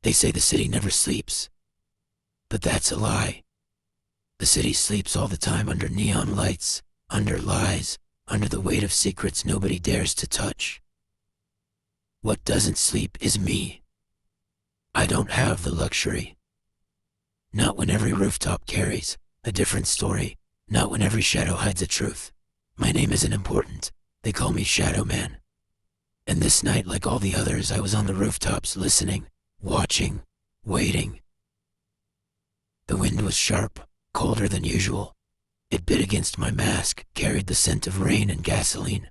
They say the city never sleeps, but that's a lie. The city sleeps all the time under neon lights, under lies, under the weight of secrets nobody dares to touch. What doesn't sleep is me. I don't have the luxury. Not when every rooftop carries a different story, not when every shadow hides a truth. My name isn't important. They call me Shadow Man. And this night, like all the others, I was on the rooftops listening, watching, waiting. The wind was sharp, colder than usual. It bit against my mask, carried the scent of rain and gasoline.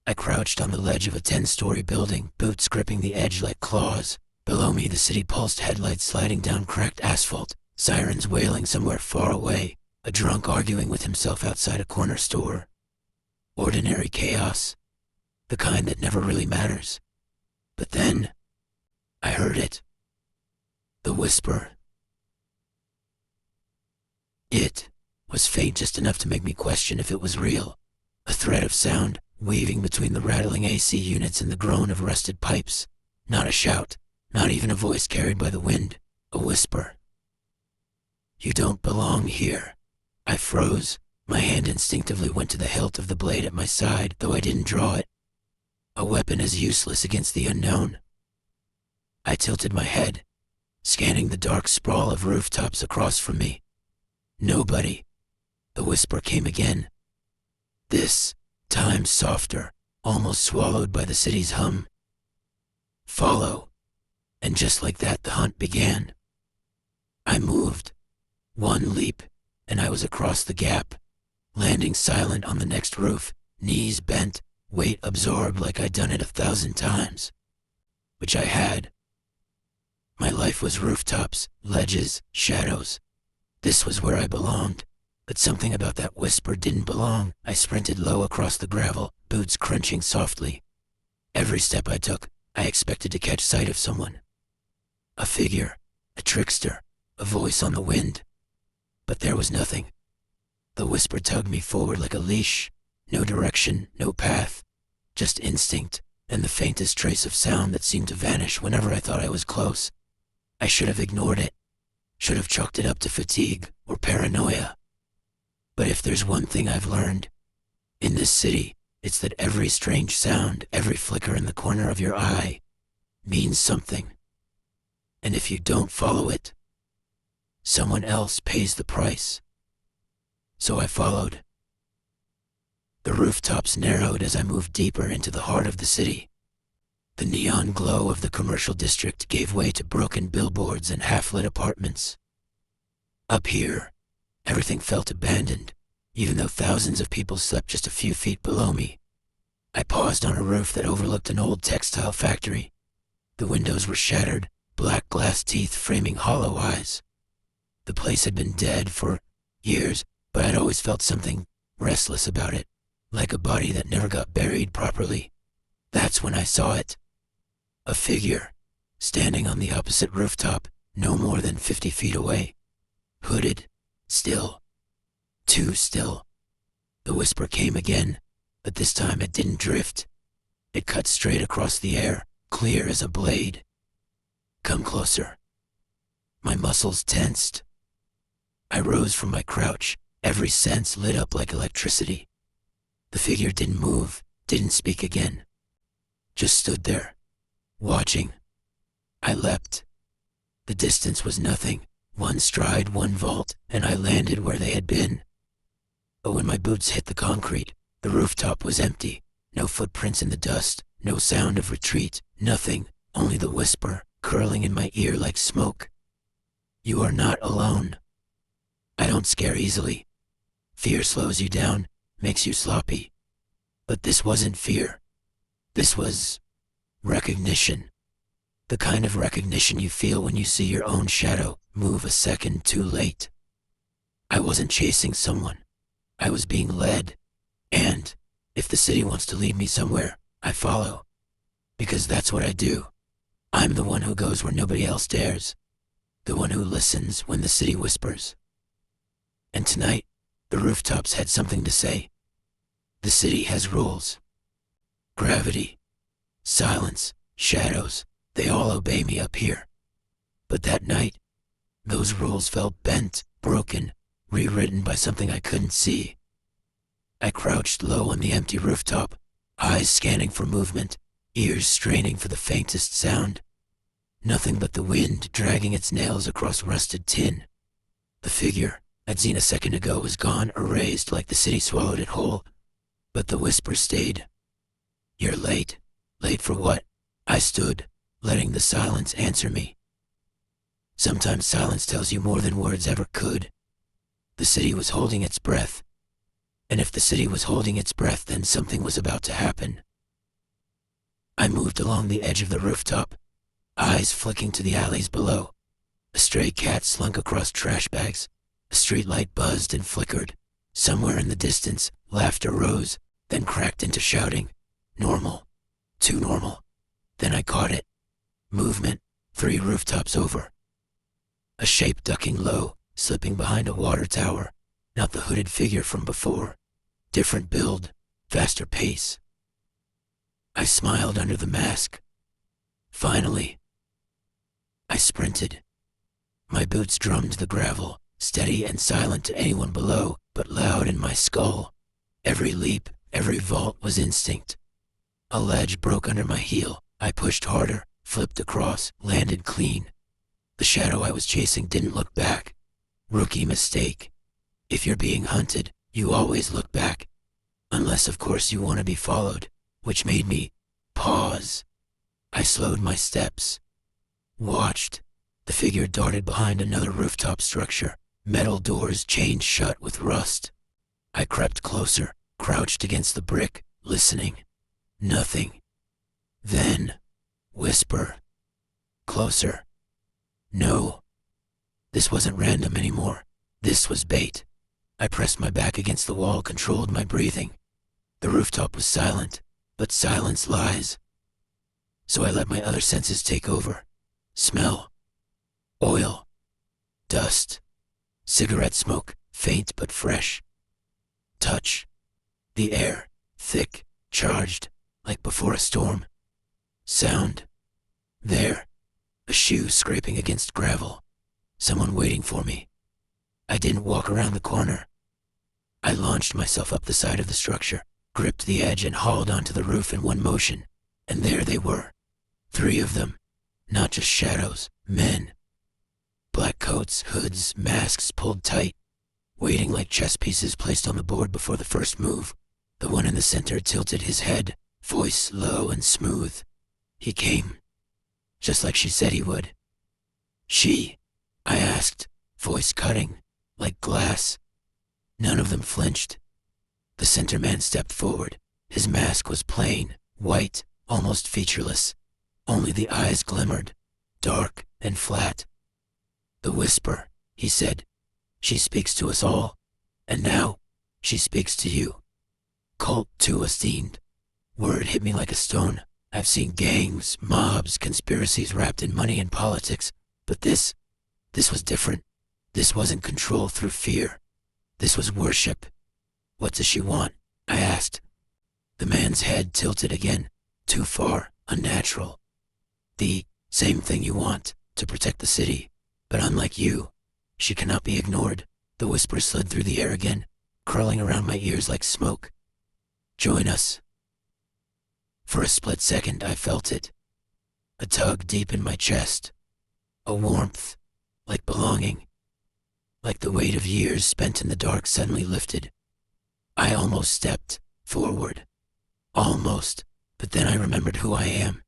I crouched on the ledge of a 10-story building, boots gripping the edge like claws. Below me, the city pulsed, headlights sliding down cracked asphalt, sirens wailing somewhere far away, a drunk arguing with himself outside a corner store. Ordinary chaos, the kind that never really matters. But then, I heard it. The whisper. It was faint, just enough to make me question if it was real. A thread of sound, weaving between the rattling AC units and the groan of rusted pipes. Not a shout, not even a voice carried by the wind. A whisper. You don't belong here. I froze. My hand instinctively went to the hilt of the blade at my side, though I didn't draw it. A weapon as useless against the unknown. I tilted my head, scanning the dark sprawl of rooftops across from me. Nobody. The whisper came again. This time softer, almost swallowed by the city's hum. Follow. And just like that, the hunt began. I moved. One leap, and I was across the gap, landing silent on the next roof, knees bent, weight absorbed like I'd done it 1,000 times. Which I had. My life was rooftops, ledges, shadows. This was where I belonged, but something about that whisper didn't belong. I sprinted low across the gravel, boots crunching softly. Every step I took, I expected to catch sight of someone. A figure, a trickster, a voice on the wind. But there was nothing. The whisper tugged me forward like a leash. No direction, no path, just instinct and the faintest trace of sound that seemed to vanish whenever I thought I was close. I should have ignored it. Should have chalked it up to fatigue or paranoia. But if there's one thing I've learned in this city, it's that every strange sound, every flicker in the corner of your eye means something. And if you don't follow it, someone else pays the price. So I followed. The rooftops narrowed as I moved deeper into the heart of the city. The neon glow of the commercial district gave way to broken billboards and half-lit apartments. Up here, everything felt abandoned, even though thousands of people slept just a few feet below me. I paused on a roof that overlooked an old textile factory. The windows were shattered, black glass teeth framing hollow eyes. The place had been dead for years, but I'd always felt something restless about it, like a body that never got buried properly. That's when I saw it. A figure, standing on the opposite rooftop, no more than 50 feet away. Hooded, still. Too still. The whisper came again, but this time it didn't drift. It cut straight across the air, clear as a blade. Come closer. My muscles tensed. I rose from my crouch, every sense lit up like electricity. The figure didn't move, didn't speak again. Just stood there, watching. I leapt. The distance was nothing, one stride, one vault, and I landed where they had been. But when my boots hit the concrete, the rooftop was empty. No footprints in the dust, no sound of retreat, nothing, only the whisper, curling in my ear like smoke. You are not alone. I don't scare easily. Fear slows you down, makes you sloppy. But this wasn't fear. This was recognition. The kind of recognition you feel when you see your own shadow move a second too late. I wasn't chasing someone. I was being led. And if the city wants to lead me somewhere, I follow. Because that's what I do. I'm the one who goes where nobody else dares. The one who listens when the city whispers. And tonight, the rooftops had something to say. The city has rules. Gravity, silence, shadows, they all obey me up here. But that night, those rules felt bent, broken, rewritten by something I couldn't see. I crouched low on the empty rooftop, eyes scanning for movement, ears straining for the faintest sound. Nothing but the wind dragging its nails across rusted tin. The figure I'd seen a second ago was gone, erased like the city swallowed it whole. But the whisper stayed. "You're late." Late for what? I stood, letting the silence answer me. Sometimes silence tells you more than words ever could. The city was holding its breath. And if the city was holding its breath, then something was about to happen. I moved along the edge of the rooftop, eyes flicking to the alleys below. A stray cat slunk across trash bags. A streetlight buzzed and flickered. Somewhere in the distance, laughter rose, then cracked into shouting. Normal. Too normal. Then I caught it. Movement, 3 rooftops over. A shape ducking low, slipping behind a water tower. Not the hooded figure from before. Different build, faster pace. I smiled under the mask. Finally. I sprinted. My boots drummed the gravel, steady and silent to anyone below, but loud in my skull. Every leap, every vault was instinct. A ledge broke under my heel. I pushed harder, flipped across, landed clean. The shadow I was chasing didn't look back. Rookie mistake. If you're being hunted, you always look back. Unless, of course, you want to be followed, which made me pause. I slowed my steps. Watched. The figure darted behind another rooftop structure. Metal doors chained shut with rust. I crept closer, crouched against the brick, listening. Nothing. Then, whisper. Closer. No. This wasn't random anymore. This was bait. I pressed my back against the wall, controlled my breathing. The rooftop was silent, but silence lies. So I let my other senses take over. Smell. Oil. Dust. Cigarette smoke, faint but fresh. Touch. The air, thick, charged, like before a storm. Sound. There. A shoe scraping against gravel. Someone waiting for me. I didn't walk around the corner. I launched myself up the side of the structure, gripped the edge and hauled onto the roof in one motion. And there they were. 3 of them. Not just shadows, men. Black coats, hoods, masks pulled tight, waiting like chess pieces placed on the board before the first move. The one in the center tilted his head, voice low and smooth. He came, just like she said he would. "She?" I asked, voice cutting, like glass. None of them flinched. The center man stepped forward. His mask was plain, white, almost featureless. Only the eyes glimmered, dark and flat. "The whisper," he said. "She speaks to us all. And now, she speaks to you. Cult too esteemed." Word hit me like a stone. I've seen gangs, mobs, conspiracies wrapped in money and politics. But this was different. This wasn't control through fear. This was worship. "What does she want?" I asked. The man's head tilted again. Too far, unnatural. "The same thing you want, to protect the city. But unlike you, she cannot be ignored." The whisper slid through the air again, curling around my ears like smoke. "Join us." For a split second, I felt it. A tug deep in my chest. A warmth, like belonging. Like the weight of years spent in the dark suddenly lifted. I almost stepped forward. Almost, but then I remembered who I am.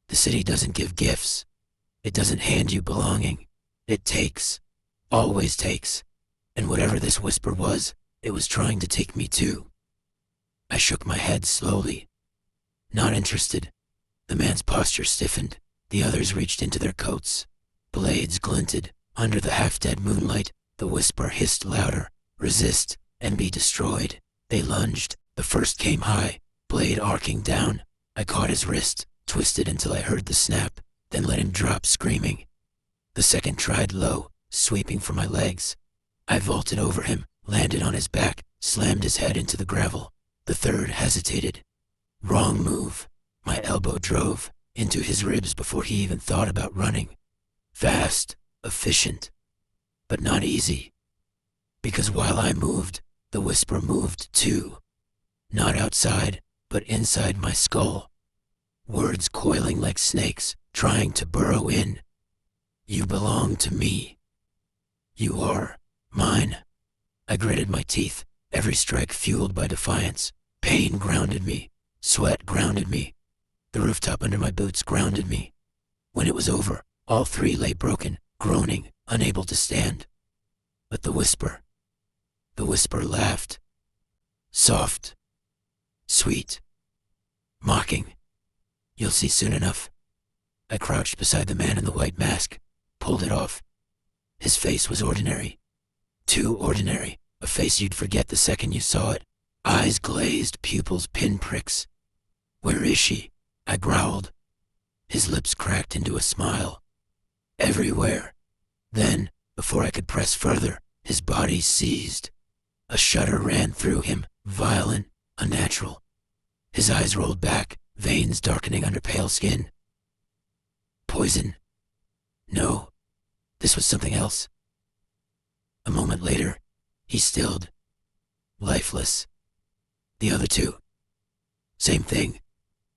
The city doesn't give gifts. It doesn't hand you belonging. It takes. Always takes. And whatever this whisper was, it was trying to take me too. I shook my head slowly. Not interested. The man's posture stiffened. The others reached into their coats. Blades glinted. Under the half-dead moonlight, the whisper hissed louder. "Resist and be destroyed." They lunged. The first came high, blade arcing down. I caught his wrist, twisted until I heard the snap, then let him drop screaming. The second tried low, sweeping for my legs. I vaulted over him, landed on his back, slammed his head into the gravel. The third hesitated. Wrong move. My elbow drove into his ribs before he even thought about running. Fast, efficient, but not easy. Because while I moved, the whisper moved too. Not outside, but inside my skull. Words coiling like snakes, trying to burrow in. You belong to me. You are mine. I gritted my teeth, every strike fueled by defiance. Pain grounded me. Sweat grounded me. The rooftop under my boots grounded me. When it was over, all three lay broken, groaning, unable to stand. But the whisper laughed. Soft. Sweet. Mocking. You'll see soon enough. I crouched beside the man in the white mask, pulled it off. His face was ordinary. Too ordinary. A face you'd forget the second you saw it. Eyes glazed, pupils pinpricks. Where is she? I growled. His lips cracked into a smile. Everywhere. Then, before I could press further, his body seized. A shudder ran through him, violent, unnatural. His eyes rolled back, veins darkening under pale skin. Poison. No, this was something else. A moment later, he stilled. Lifeless. The other two. Same thing.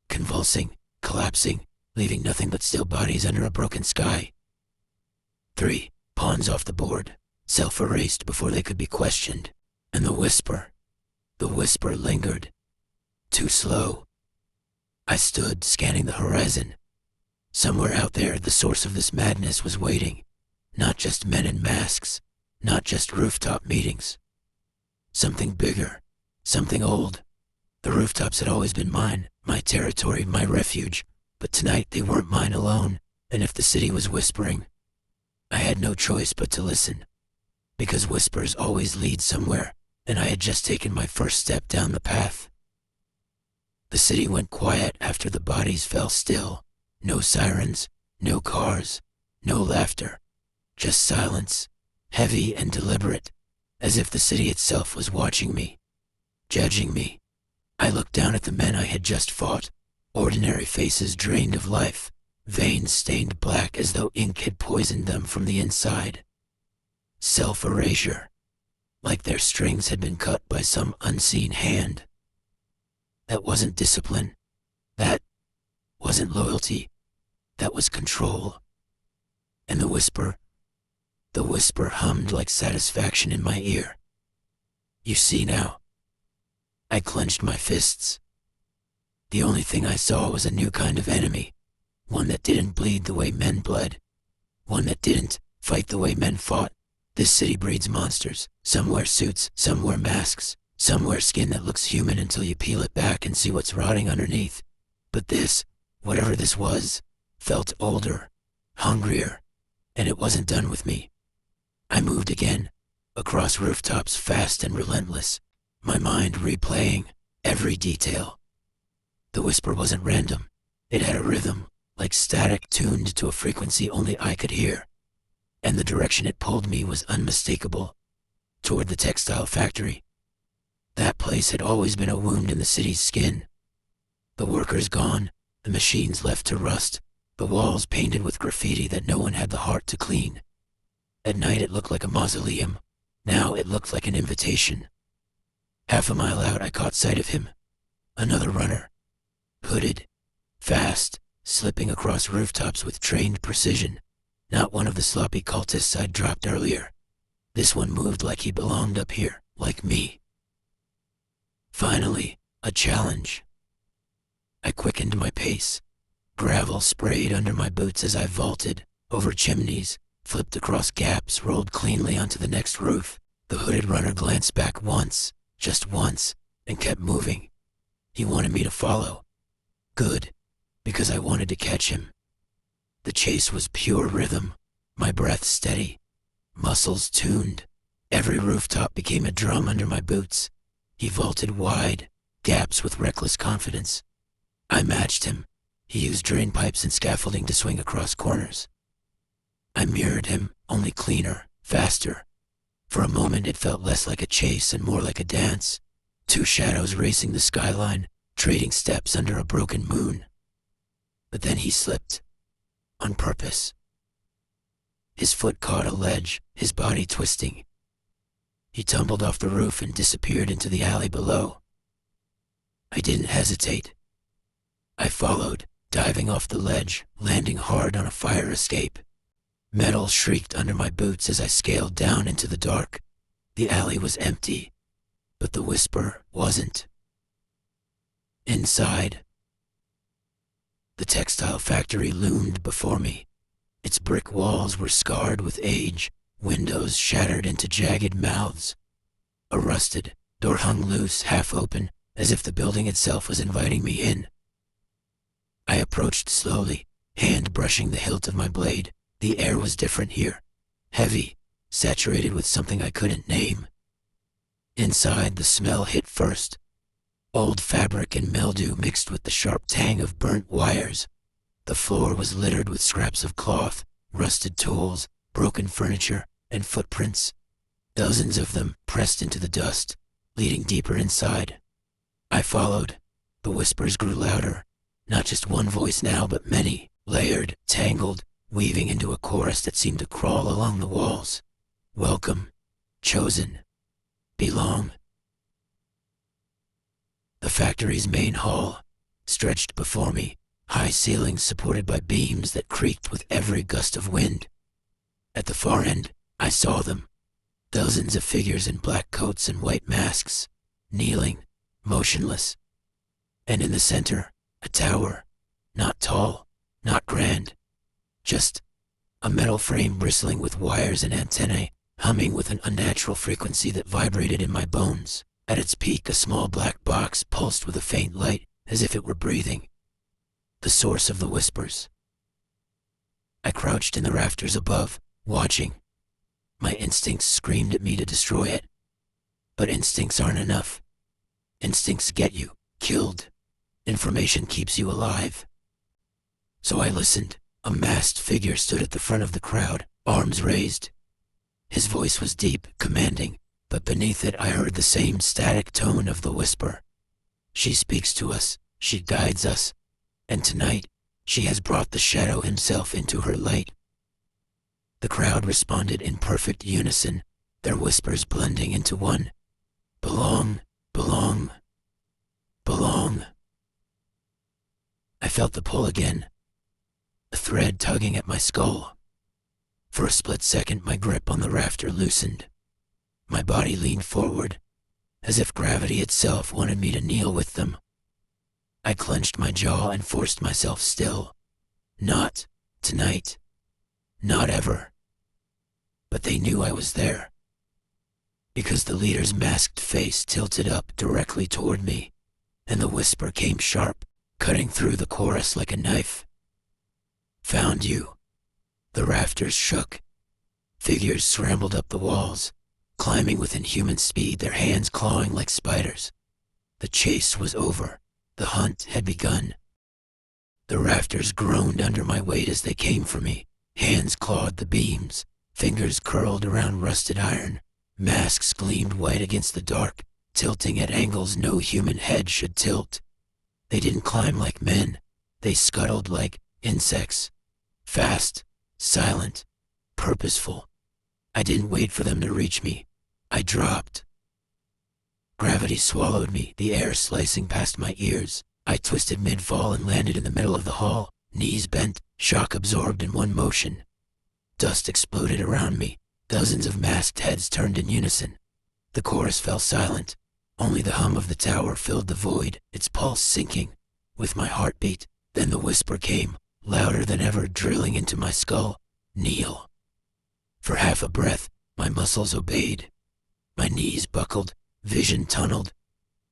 Convulsing, collapsing, leaving nothing but still bodies under a broken sky. 3 pawns off the board, self-erased before they could be questioned. And the whisper lingered. Too slow. I stood, scanning the horizon. Somewhere out there, the source of this madness was waiting. Not just men in masks, not just rooftop meetings. Something bigger, something old. The rooftops had always been mine, my territory, my refuge, but tonight they weren't mine alone, and if the city was whispering, I had no choice but to listen. Because whispers always lead somewhere, and I had just taken my first step down the path. The city went quiet after the bodies fell still. No sirens, no cars, no laughter. Just silence, heavy and deliberate, as if the city itself was watching me, judging me. I looked down at the men I had just fought, ordinary faces drained of life, veins stained black as though ink had poisoned them from the inside. Self-erasure, like their strings had been cut by some unseen hand. That wasn't discipline. That wasn't loyalty. That was control. And the whisper hummed like satisfaction in my ear. You see now. I clenched my fists. The only thing I saw was a new kind of enemy. One that didn't bleed the way men bled. One that didn't fight the way men fought. This city breeds monsters. Some wear suits, some wear masks. Some wear skin that looks human until you peel it back and see what's rotting underneath. But this, whatever this was, felt older, hungrier, and it wasn't done with me. I moved again, across rooftops fast and relentless, my mind replaying every detail. The whisper wasn't random. It had a rhythm, like static tuned to a frequency only I could hear. And the direction it pulled me was unmistakable, toward the textile factory. That place had always been a wound in the city's skin. The workers gone, the machines left to rust, the walls painted with graffiti that no one had the heart to clean. At night it looked like a mausoleum. Now it looked like an invitation. Half a mile out I caught sight of him. Another runner. Hooded. Fast. Slipping across rooftops with trained precision. Not one of the sloppy cultists I'd dropped earlier. This one moved like he belonged up here, like me. Finally, a challenge. I quickened my pace. Gravel sprayed under my boots as I vaulted, over chimneys, flipped across gaps, rolled cleanly onto the next roof. The hooded runner glanced back once, just once, and kept moving. He wanted me to follow. Good, because I wanted to catch him. The chase was pure rhythm, my breath steady, muscles tuned. Every rooftop became a drum under my boots. He vaulted wide, gaps with reckless confidence. I matched him. He used drain pipes and scaffolding to swing across corners. I mirrored him, only cleaner, faster. For a moment it felt less like a chase and more like a dance. Two shadows racing the skyline, trading steps under a broken moon. But then he slipped. On purpose. His foot caught a ledge, his body twisting. He tumbled off the roof and disappeared into the alley below. I didn't hesitate. I followed, diving off the ledge, landing hard on a fire escape. Metal shrieked under my boots as I scaled down into the dark. The alley was empty, but the whisper wasn't. Inside, the textile factory loomed before me. Its brick walls were scarred with age, windows shattered into jagged mouths. A rusted door hung loose, half open, as if the building itself was inviting me in. I approached slowly, hand brushing the hilt of my blade. The air was different here, heavy, saturated with something I couldn't name. Inside, the smell hit first. Old fabric and mildew mixed with the sharp tang of burnt wires. The floor was littered with scraps of cloth, rusted tools, broken furniture, and footprints. Dozens of them pressed into the dust, leading deeper inside. I followed. The whispers grew louder. Not just one voice now, but many, layered, tangled, weaving into a chorus that seemed to crawl along the walls. Welcome. Chosen. Belong. The factory's main hall stretched before me, high ceilings supported by beams that creaked with every gust of wind. At the far end, I saw them. Dozens of figures in black coats and white masks, kneeling, motionless. And in the center, a tower, not tall, not grand, just a metal frame bristling with wires and antennae, humming with an unnatural frequency that vibrated in my bones. At its peak, a small black box pulsed with a faint light, as if it were breathing. The source of the whispers. I crouched in the rafters above, watching. My instincts screamed at me to destroy it. But instincts aren't enough. Instincts get you killed. Information keeps you alive. So I listened. A masked figure stood at the front of the crowd, arms raised. His voice was deep, commanding, but beneath it I heard the same static tone of the whisper. She speaks to us, she guides us, and tonight she has brought the shadow himself into her light. The crowd responded in perfect unison, their whispers blending into one. Belong, belong, belong. I felt the pull again, a thread tugging at my skull. For a split second, my grip on the rafter loosened. My body leaned forward, as if gravity itself wanted me to kneel with them. I clenched my jaw and forced myself still. Not tonight. Not ever. But they knew I was there. Because the leader's masked face tilted up directly toward me, and the whisper came sharp, cutting through the chorus like a knife. Found you. The rafters shook. Figures scrambled up the walls, climbing with inhuman speed, their hands clawing like spiders. The chase was over. The hunt had begun. The rafters groaned under my weight as they came for me. Hands clawed the beams. Fingers curled around rusted iron. Masks gleamed white against the dark, tilting at angles no human head should tilt. They didn't climb like men. They scuttled like insects. Fast, silent, purposeful. I didn't wait for them to reach me. I dropped. Gravity swallowed me, the air slicing past my ears. I twisted mid-fall and landed in the middle of the hall, knees bent, shock absorbed in one motion. Dust exploded around me. Dozens of masked heads turned in unison. The chorus fell silent. Only the hum of the tower filled the void, its pulse sinking with my heartbeat. Then the whisper came, louder than ever, drilling into my skull. Kneel. For half a breath, my muscles obeyed. My knees buckled, vision tunneled.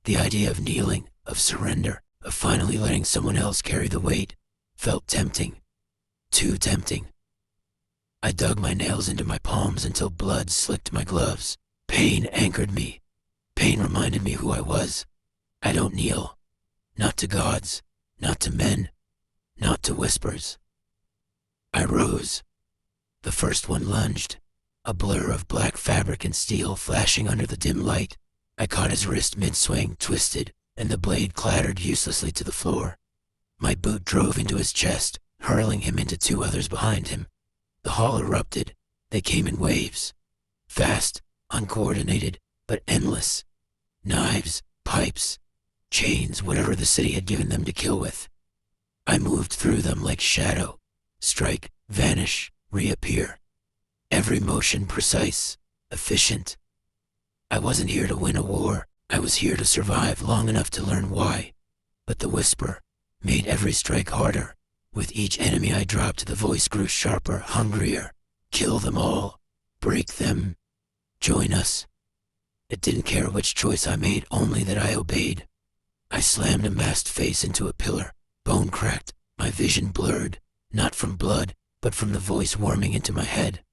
The idea of kneeling, of surrender, of finally letting someone else carry the weight, felt tempting. Too tempting. I dug my nails into my palms until blood slicked my gloves. Pain anchored me. Pain reminded me who I was. I don't kneel. Not to gods. Not to men. Not to whispers. I rose. The first one lunged, a blur of black fabric and steel flashing under the dim light. I caught his wrist mid-swing, twisted, and the blade clattered uselessly to the floor. My boot drove into his chest, hurling him into two others behind him. The hall erupted, They came in waves. Fast, uncoordinated, but endless. Knives, pipes, chains, whatever the city had given them to kill with. I moved through them like shadow. Strike, vanish, reappear. Every motion precise, efficient. I wasn't here to win a war. I was here to survive long enough to learn why. But the whisper made every strike harder. With each enemy I dropped, the voice grew sharper, hungrier. Kill them all. Break them. Join us. It didn't care which choice I made, only that I obeyed. I slammed a masked face into a pillar, bone cracked, my vision blurred, not from blood, but from the voice worming into my head.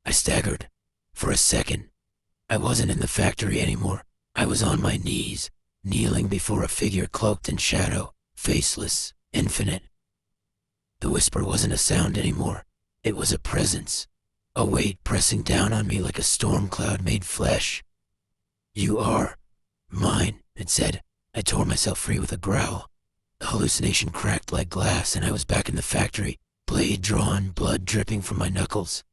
I staggered. For a second. I wasn't in the factory anymore. I was on my knees, kneeling before a figure cloaked in shadow, faceless, infinite. The whisper wasn't a sound anymore. It was a presence. A weight pressing down on me like a storm cloud made flesh. You are mine, it said. I tore myself free with a growl. The hallucination cracked like glass, and I was back in the factory, blade drawn, blood dripping from my knuckles.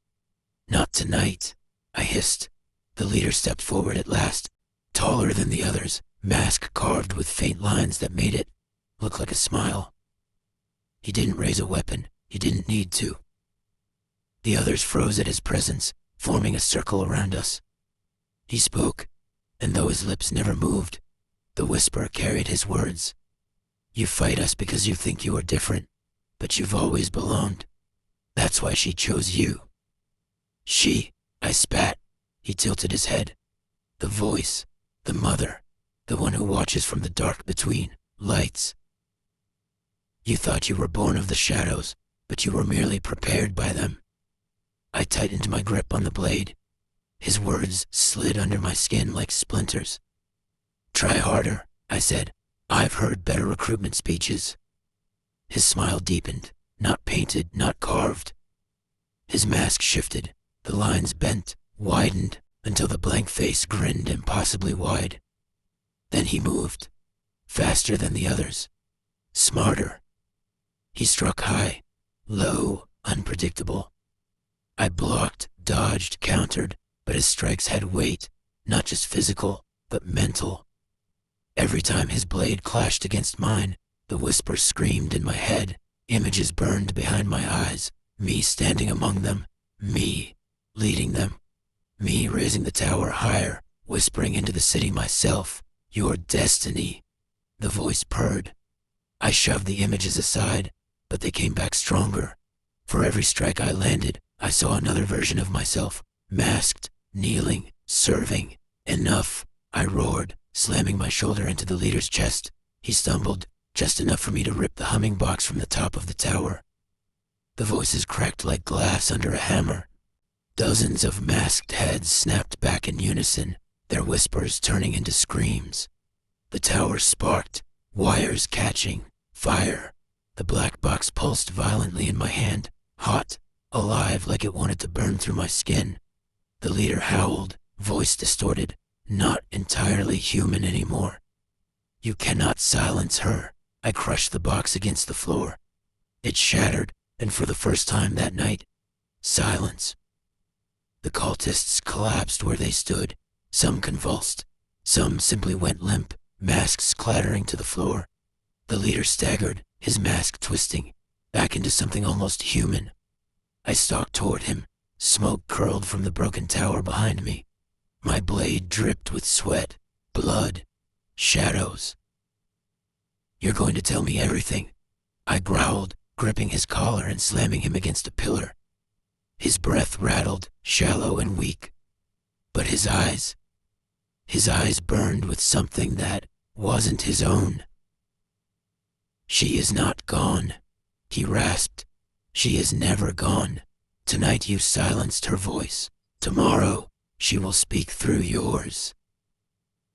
Not tonight, I hissed. The leader stepped forward at last, taller than the others, mask carved with faint lines that made it look like a smile. He didn't raise a weapon. He didn't need to. The others froze at his presence, forming a circle around us. He spoke, and though his lips never moved, the whisper carried his words. You fight us because you think you are different, but you've always belonged. That's why she chose you. She, I spat. He tilted his head. The voice, the mother, the one who watches from the dark between lights. You thought you were born of the shadows, but you were merely prepared by them. I tightened my grip on the blade. His words slid under my skin like splinters. Try harder, I said. I've heard better recruitment speeches. His smile deepened, not painted, not carved. His mask shifted, the lines bent, widened, until the blank face grinned impossibly wide. Then he moved, faster than the others, smarter. He struck high, low, unpredictable. I blocked, dodged, countered, but his strikes had weight, not just physical, but mental. Every time his blade clashed against mine, the whisper screamed in my head. Images burned behind my eyes, me standing among them, me leading them, me raising the tower higher, whispering into the city myself, your destiny. The voice purred. I shoved the images aside, but they came back stronger. For every strike I landed, I saw another version of myself, masked, kneeling, serving. Enough, I roared, slamming my shoulder into the leader's chest. He stumbled, just enough for me to rip the humming box from the top of the tower. The voices cracked like glass under a hammer. Dozens of masked heads snapped back in unison, their whispers turning into screams. The tower sparked, wires catching, fire. The black box pulsed violently in my hand, hot, alive like it wanted to burn through my skin. The leader howled, voice distorted, not entirely human anymore. You cannot silence her. I crushed the box against the floor. It shattered, and for the first time that night, silence. The cultists collapsed where they stood, some convulsed, some simply went limp, masks clattering to the floor. The leader staggered, his mask twisting, back into something almost human. I stalked toward him, smoke curled from the broken tower behind me. My blade dripped with sweat, blood, shadows. You're going to tell me everything, I growled, gripping his collar and slamming him against a pillar. His breath rattled, shallow and weak. But his eyes burned with something that wasn't his own. She is not gone, he rasped. She is never gone. Tonight you silenced her voice. Tomorrow she will speak through yours.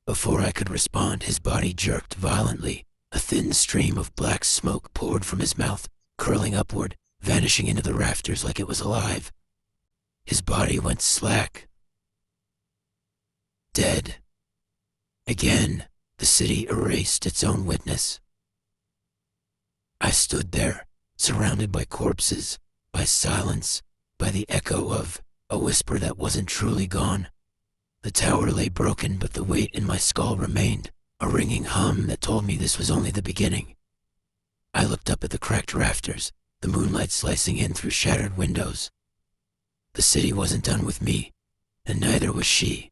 Before I could respond, his body jerked violently. A thin stream of black smoke poured from his mouth, curling upward, vanishing into the rafters like it was alive. His body went slack. Dead. Again, the city erased its own witness. I stood there, surrounded by corpses, by silence, by the echo of A whisper that wasn't truly gone. The tower lay broken, but the weight in my skull remained, a ringing hum that told me this was only the beginning. I looked up at the cracked rafters, the moonlight slicing in through shattered windows. The city wasn't done with me, and neither was she.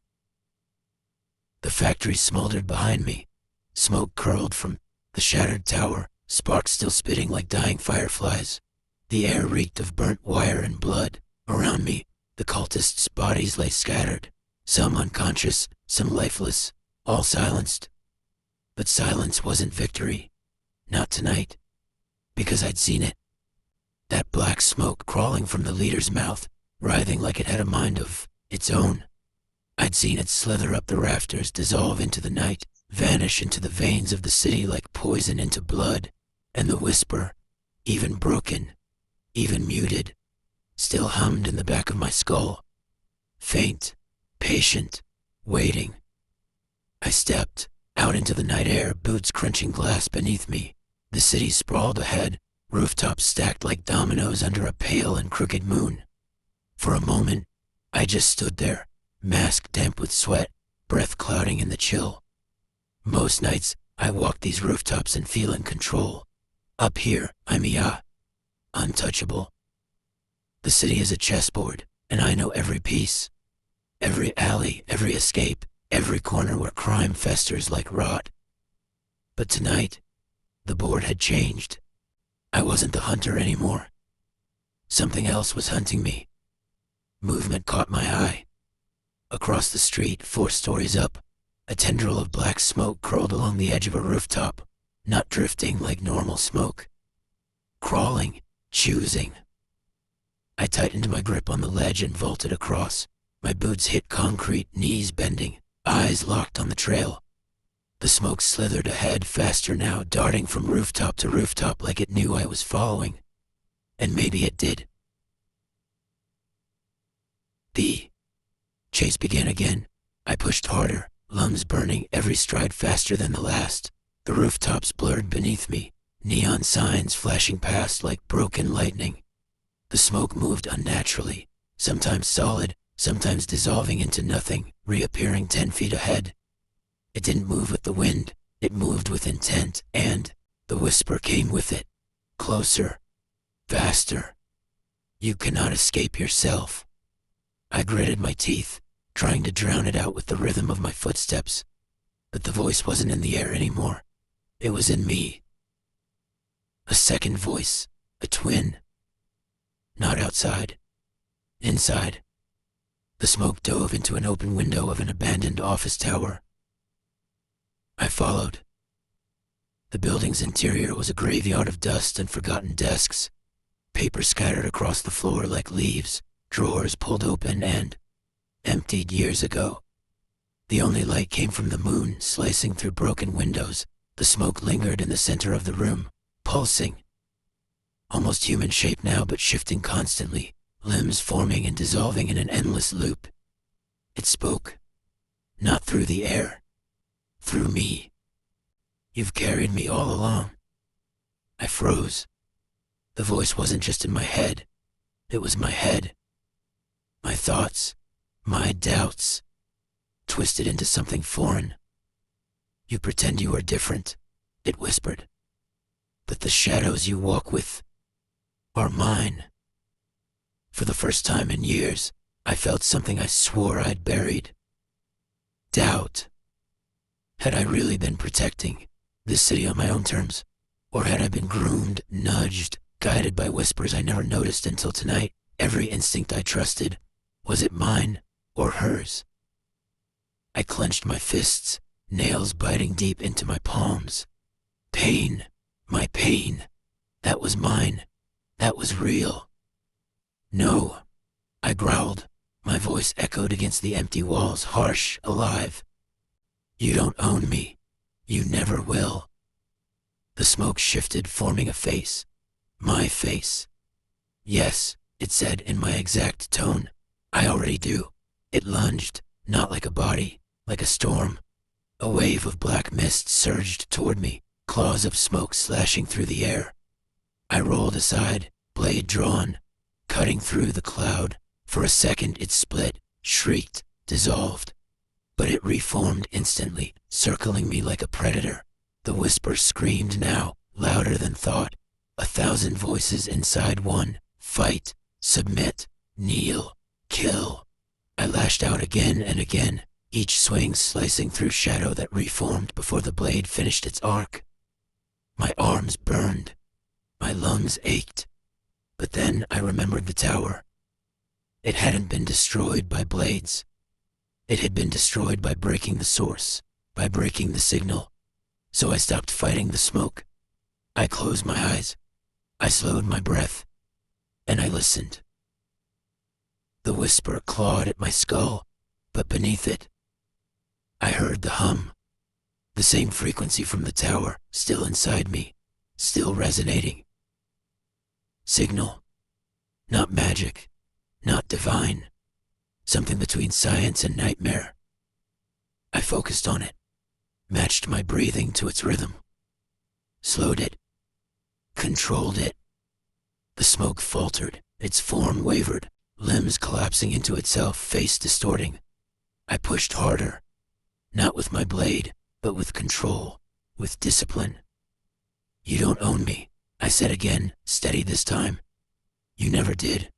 The factory smoldered behind me. Smoke curled from the shattered tower, sparks still spitting like dying fireflies. The air reeked of burnt wire and blood. Around me, the cultists' bodies lay scattered, some unconscious, some lifeless, all silenced. But silence wasn't victory. Not tonight. Because I'd seen it. That black smoke crawling from the leader's mouth, writhing like it had a mind of its own. I'd seen it slither up the rafters, dissolve into the night, vanish into the veins of the city like poison into blood. And the whisper, even broken, even muted, still hummed in the back of my skull. Faint, patient, waiting. I stepped out into the night air, boots crunching glass beneath me. The city sprawled ahead, rooftops stacked like dominoes under a pale and crooked moon. For a moment, I just stood there, mask damp with sweat, breath clouding in the chill. Most nights, I walk these rooftops and feel in control. Up here, I'm untouchable. The city is a chessboard, and I know every piece. Every alley, every escape, every corner where crime festers like rot. But tonight, the board had changed. I wasn't the hunter anymore. Something else was hunting me. Movement caught my eye. Across the street, 4 stories up, a tendril of black smoke curled along the edge of a rooftop, not drifting like normal smoke. Crawling, choosing. I tightened my grip on the ledge and vaulted across. My boots hit concrete, knees bending, eyes locked on the trail. The smoke slithered ahead, faster now, darting from rooftop to rooftop like it knew I was following. And maybe it did. The chase began again. I pushed harder, lungs burning, every stride faster than the last. The rooftops blurred beneath me, neon signs flashing past like broken lightning. The smoke moved unnaturally, sometimes solid, sometimes dissolving into nothing, reappearing 10 feet ahead. It didn't move with the wind, it moved with intent, and the whisper came with it. Closer, faster. You cannot escape yourself. I gritted my teeth, trying to drown it out with the rhythm of my footsteps. But the voice wasn't in the air anymore. It was in me. A second voice, a twin. Not outside. Inside. The smoke dove into an open window of an abandoned office tower. I followed. The building's interior was a graveyard of dust and forgotten desks, paper scattered across the floor like leaves, drawers pulled open and emptied years ago. The only light came from the moon, slicing through broken windows. The smoke lingered in the center of the room, pulsing. Almost human shape now, but shifting constantly, limbs forming and dissolving in an endless loop. It spoke, not through the air, through me. You've carried me all along. I froze. The voice wasn't just in my head. It was my head. My thoughts, my doubts, twisted into something foreign. You pretend you are different, it whispered. But the shadows you walk with are mine. For the first time in years, I felt something I swore I'd buried. Doubt. Had I really been protecting this city on my own terms? Or had I been groomed, nudged, guided by whispers I never noticed until tonight? Every instinct I trusted, was it mine or hers? I clenched my fists, nails biting deep into my palms. Pain, my pain, that was mine, that was real. No, I growled. My voice echoed against the empty walls, harsh, alive. You don't own me. You never will. The smoke shifted, forming a face. My face. Yes, it said in my exact tone. I already do. It lunged, not like a body, like a storm. A wave of black mist surged toward me, claws of smoke slashing through the air. I rolled aside, blade drawn, cutting through the cloud, For a second it split, shrieked, dissolved. But it reformed instantly, circling me like a predator. The whisper screamed now, louder than thought. 1,000 voices inside one. Fight, submit, kneel, kill. I lashed out again and again, each swing slicing through shadow that reformed before the blade finished its arc. My arms burned. My lungs ached. But then I remembered the tower. It hadn't been destroyed by blades. It had been destroyed by breaking the source, by breaking the signal. So I stopped fighting the smoke. I closed my eyes. I slowed my breath. And I listened. The whisper clawed at my skull, but beneath it, I heard the hum. The same frequency from the tower, still inside me, still resonating. Signal. Not magic. Not divine. Something between science and nightmare. I focused on it, matched my breathing to its rhythm, slowed it, controlled it. The smoke faltered, its form wavered, limbs collapsing into itself, face distorting. I pushed harder, not with my blade, but with control, with discipline. You don't own me, I said again, steady this time. You never did.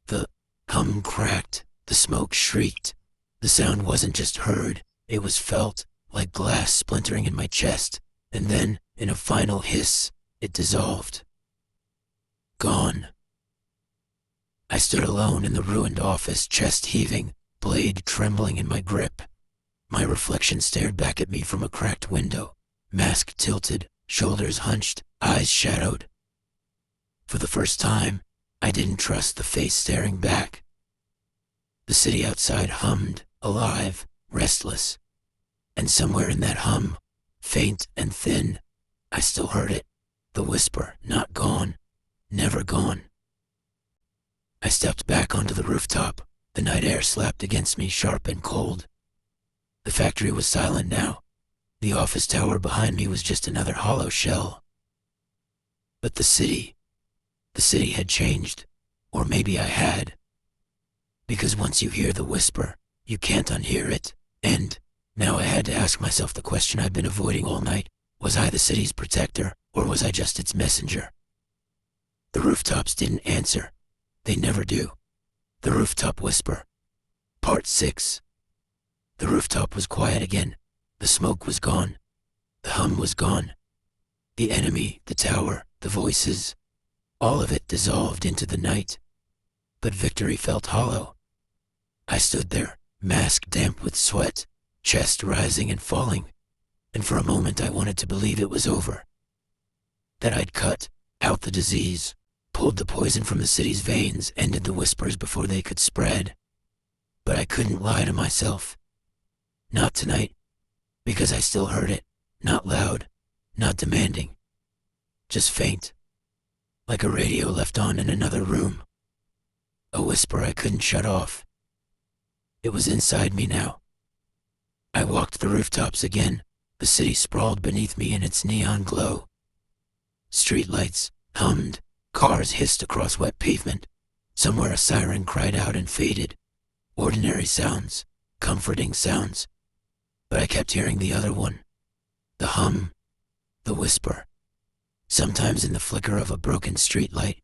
The hum cracked, the smoke shrieked. The sound wasn't just heard, it was felt, like glass splintering in my chest, and then, in a final hiss, it dissolved. Gone. I stood alone in the ruined office, chest heaving, blade trembling in my grip. My reflection stared back at me from a cracked window, mask tilted, shoulders hunched, eyes shadowed. For the first time, I didn't trust the face staring back. The city outside hummed, alive, restless. And somewhere in that hum, faint and thin, I still heard it, the whisper, not gone, never gone. I stepped back onto the rooftop. The night air slapped against me, sharp and cold. The factory was silent now. The office tower behind me was just another hollow shell. But the city had changed. Or maybe I had. Because once you hear the whisper, you can't unhear it. And now I had to ask myself the question I'd been avoiding all night. Was I the city's protector, or was I just its messenger? The rooftops didn't answer. They never do. The rooftop whisper. Part 6. The rooftop was quiet again. The smoke was gone. The hum was gone. The enemy, the tower, the voices, all of it dissolved into the night. But victory felt hollow. I stood there, mask damp with sweat, chest rising and falling, and for a moment I wanted to believe it was over. That I'd cut out the disease, pulled the poison from the city's veins, ended the whispers before they could spread. But I couldn't lie to myself. Not tonight, because I still heard it, not loud, not demanding, just faint, like a radio left on in another room. A whisper I couldn't shut off. It was inside me now. I walked the rooftops again, the city sprawled beneath me in its neon glow. Streetlights hummed, cars hissed across wet pavement. Somewhere a siren cried out and faded. Ordinary sounds, comforting sounds. But I kept hearing the other one. The hum, the whisper. Sometimes in the flicker of a broken streetlight.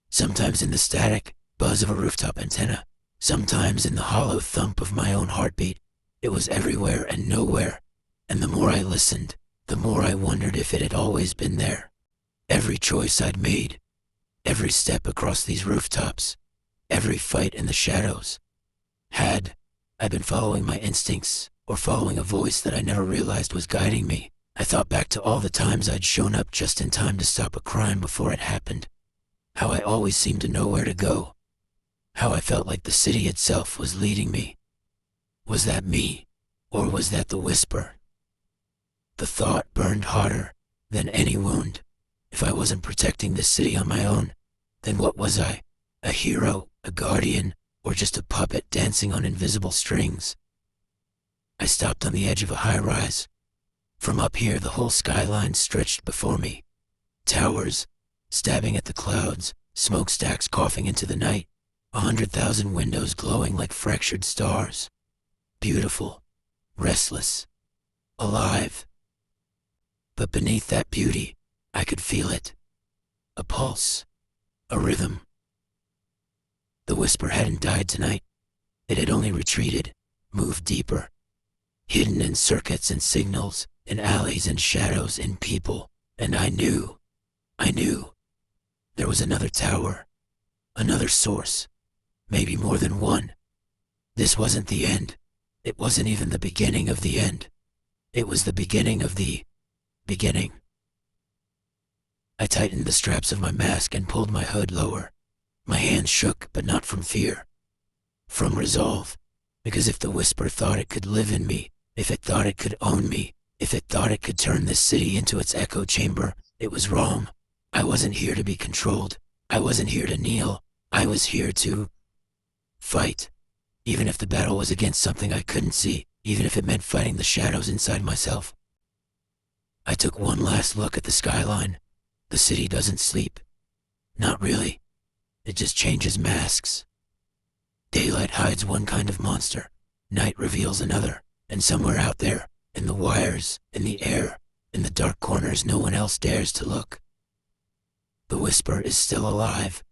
Sometimes in the static buzz of a rooftop antenna. Sometimes in the hollow thump of my own heartbeat. It was everywhere and nowhere. And the more I listened, the more I wondered if it had always been there. Every choice I'd made, every step across these rooftops, every fight in the shadows. Had I been following my instincts, or following a voice that I never realized was guiding me? I thought back to all the times I'd shown up just in time to stop a crime before it happened. How I always seemed to know where to go. How I felt like the city itself was leading me. Was that me, or was that the whisper? The thought burned hotter than any wound. If I wasn't protecting this city on my own, then what was I? A hero, a guardian, or just a puppet dancing on invisible strings? I stopped on the edge of a high-rise. From up here, the whole skyline stretched before me. Towers, stabbing at the clouds, smokestacks coughing into the night. 100,000 windows glowing like fractured stars. Beautiful, restless, alive. But beneath that beauty, I could feel it. A pulse, a rhythm. The whisper hadn't died tonight. It had only retreated, moved deeper, hidden in circuits and signals, in alleys and shadows, in people. And I knew. There was another tower, another source, maybe more than one. This wasn't the end. It wasn't even the beginning of the end. It was the beginning of the beginning. I tightened the straps of my mask and pulled my hood lower. My hands shook, but not from fear. From resolve. Because if the whisper thought it could live in me, if it thought it could own me, if it thought it could turn this city into its echo chamber, it was wrong. I wasn't here to be controlled. I wasn't here to kneel. I was here to fight. Even if the battle was against something I couldn't see, even if it meant fighting the shadows inside myself. I took one last look at the skyline. The city doesn't sleep. Not really. It just changes masks. Daylight hides one kind of monster. Night reveals another. And somewhere out there, in the wires, in the air, in the dark corners no one else dares to look, the whisper is still alive.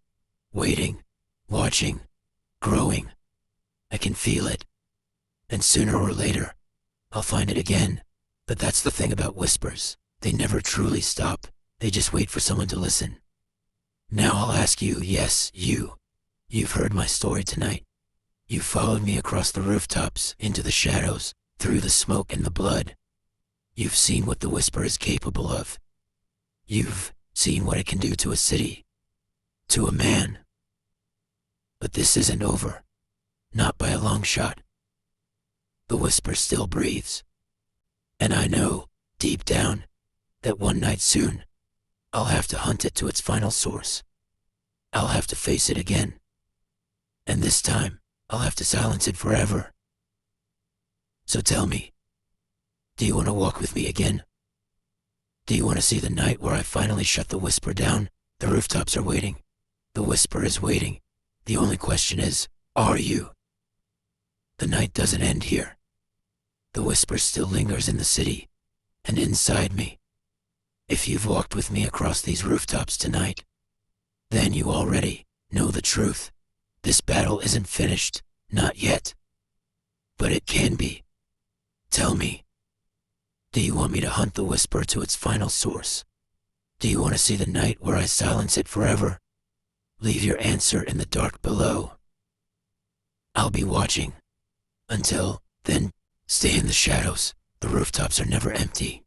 Waiting. Watching. Growing. I can feel it. And sooner or later, I'll find it again. But that's the thing about whispers. They never truly stop. They just wait for someone to listen. Now I'll ask you, yes, you. You've heard my story tonight. You've followed me across the rooftops, into the shadows, through the smoke and the blood. You've seen what the whisper is capable of. You've seen what it can do to a city, to a man. But this isn't over. Not by a long shot. The whisper still breathes. And I know, deep down, that one night soon, I'll have to hunt it to its final source. I'll have to face it again. And this time, I'll have to silence it forever. So tell me, do you want to walk with me again? Do you want to see the night where I finally shut the whisper down? The rooftops are waiting. The whisper is waiting. The only question is, are you? The night doesn't end here. The whisper still lingers in the city, and inside me. If you've walked with me across these rooftops tonight, then you already know the truth. This battle isn't finished, not yet. But it can be. Tell me, do you want me to hunt the whisper to its final source? Do you want to see the night where I silence it forever? Leave your answer in the dark below. I'll be watching. Until then, stay in the shadows. The rooftops are never empty.